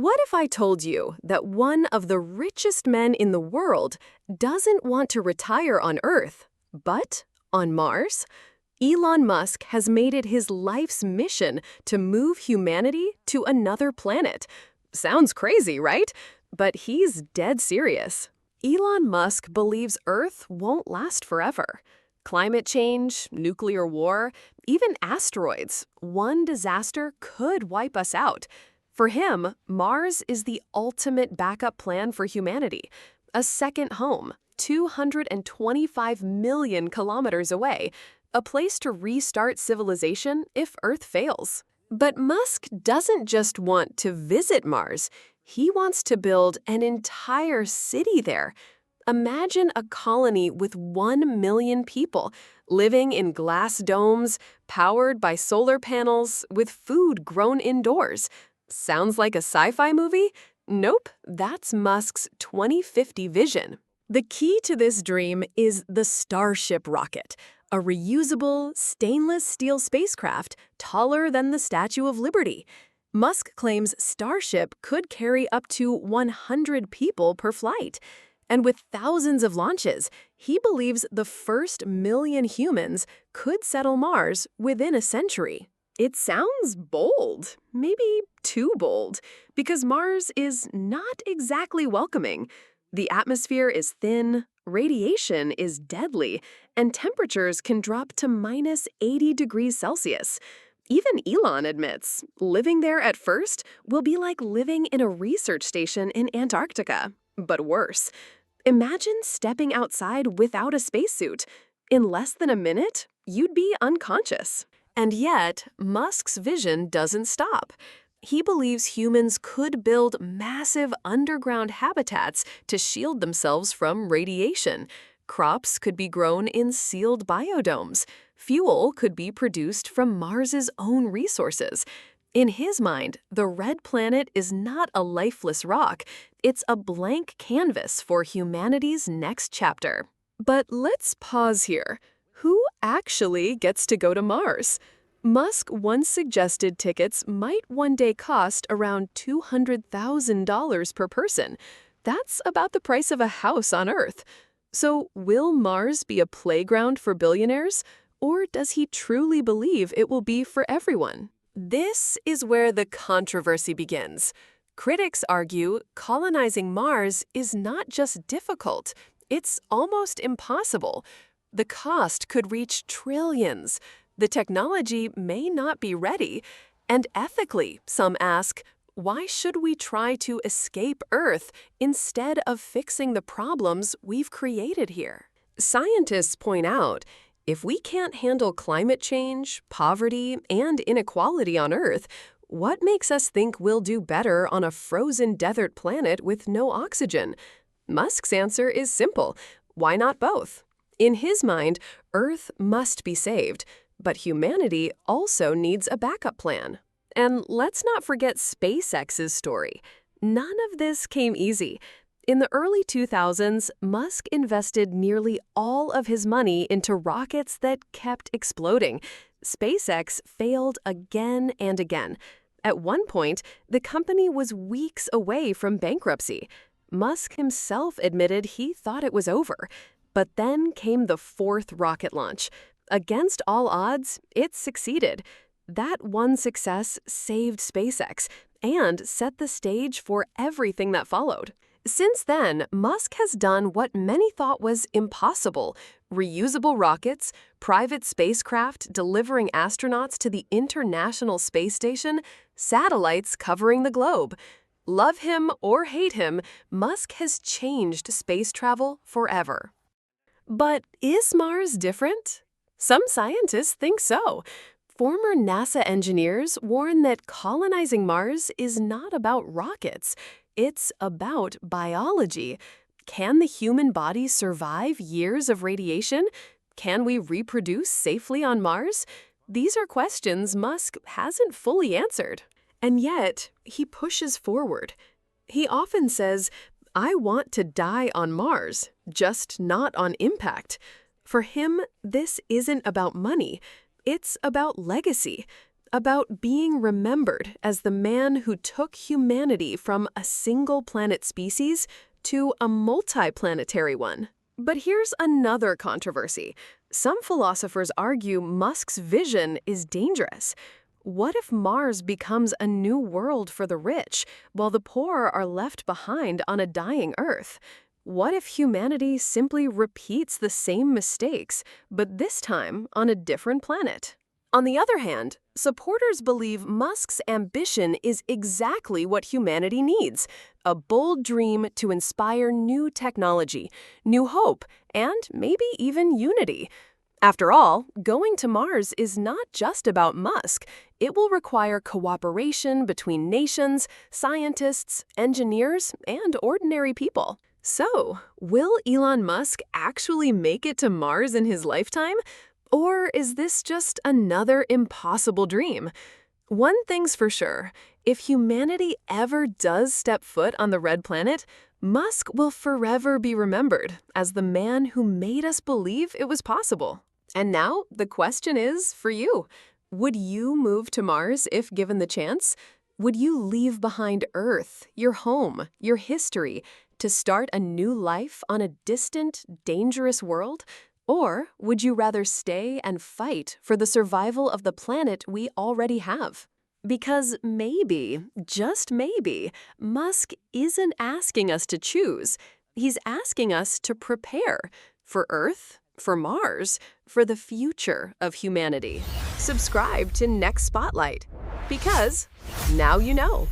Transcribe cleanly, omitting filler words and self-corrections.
What if I told you that one of the richest men in the world doesn't want to retire on Earth, but on Mars? Elon Musk has made it his life's mission to move humanity to another planet. Sounds crazy, right? But he's dead serious. Elon Musk believes Earth won't last forever. Climate change, nuclear war, even asteroids, one disaster could wipe us out. For him, Mars is the ultimate backup plan for humanity, a second home, 225 million kilometers away, a place to restart civilization if Earth fails. But Musk doesn't just want to visit Mars, he wants to build an entire city there. Imagine a colony with 1 million people, living in glass domes, powered by solar panels, with food grown indoors. Sounds like a sci-fi movie? Nope, that's Musk's 2050 vision. The key to this dream is the Starship rocket, a reusable, stainless steel spacecraft taller than the Statue of Liberty. Musk claims Starship could carry up to 100 people per flight. And with thousands of launches, he believes the first million humans could settle Mars within a century. It sounds bold, maybe too bold, because Mars is not exactly welcoming. The atmosphere is thin, radiation is deadly, and temperatures can drop to minus 80 degrees Celsius. Even Elon admits, living there at first will be like living in a research station in Antarctica, but worse. Imagine stepping outside without a spacesuit. In less than a minute, you'd be unconscious. And yet, Musk's vision doesn't stop. He believes humans could build massive underground habitats to shield themselves from radiation. Crops could be grown in sealed biodomes. Fuel could be produced from Mars's own resources. In his mind, the red planet is not a lifeless rock. It's a blank canvas for humanity's next chapter. But let's pause here. Who actually gets to go to Mars? Musk once suggested tickets might one day cost around $200,000 per person. That's about the price of a house on Earth. So will Mars be a playground for billionaires? Or does he truly believe it will be for everyone? This is where the controversy begins. Critics argue colonizing Mars is not just difficult, it's almost impossible. The cost could reach trillions. The technology may not be ready. And ethically, some ask, why should we try to escape Earth instead of fixing the problems we've created here? Scientists point out, if we can't handle climate change, poverty, and inequality on Earth, what makes us think we'll do better on a frozen desert planet with no oxygen? Musk's answer is simple. Why not both? In his mind, Earth must be saved, but humanity also needs a backup plan. And let's not forget SpaceX's story. None of this came easy. In the early 2000s, Musk invested nearly all of his money into rockets that kept exploding. SpaceX failed again and again. At one point, the company was weeks away from bankruptcy. Musk himself admitted he thought it was over. But then came the fourth rocket launch. Against all odds, it succeeded. That one success saved SpaceX and set the stage for everything that followed. Since then, Musk has done what many thought was impossible: reusable rockets, private spacecraft delivering astronauts to the International Space Station, satellites covering the globe. Love him or hate him, Musk has changed space travel forever. But is Mars different? Some scientists think so. Former NASA engineers warn that colonizing Mars is not about rockets. It's about biology. Can the human body survive years of radiation? Can we reproduce safely on Mars? These are questions Musk hasn't fully answered. And yet, he pushes forward. He often says, "I want to die on Mars, just not on impact." For him, this isn't about money. It's about legacy. about being remembered as the man who took humanity from a single-planet species to a multi-planetary one. But here's another controversy. Some philosophers argue Musk's vision is dangerous. What if Mars becomes a new world for the rich, while the poor are left behind on a dying Earth? What if humanity simply repeats the same mistakes, but this time on a different planet? On the other hand, supporters believe Musk's ambition is exactly what humanity needs: a bold dream to inspire new technology, new hope, and maybe even unity. After all, going to Mars is not just about Musk. It will require cooperation between nations, scientists, engineers, and ordinary people. So, will Elon Musk actually make it to Mars in his lifetime? Or is this just another impossible dream? One thing's for sure, if humanity ever does step foot on the red planet, Musk will forever be remembered as the man who made us believe it was possible. And now, the question is for you. Would you move to Mars if given the chance? Would you leave behind Earth, your home, your history, to start a new life on a distant, dangerous world? Or would you rather stay and fight for the survival of the planet we already have? Because maybe, just maybe, Musk isn't asking us to choose. He's asking us to prepare for Earth, for Mars, for the future of humanity. Subscribe to Next Spotlight, because now you know.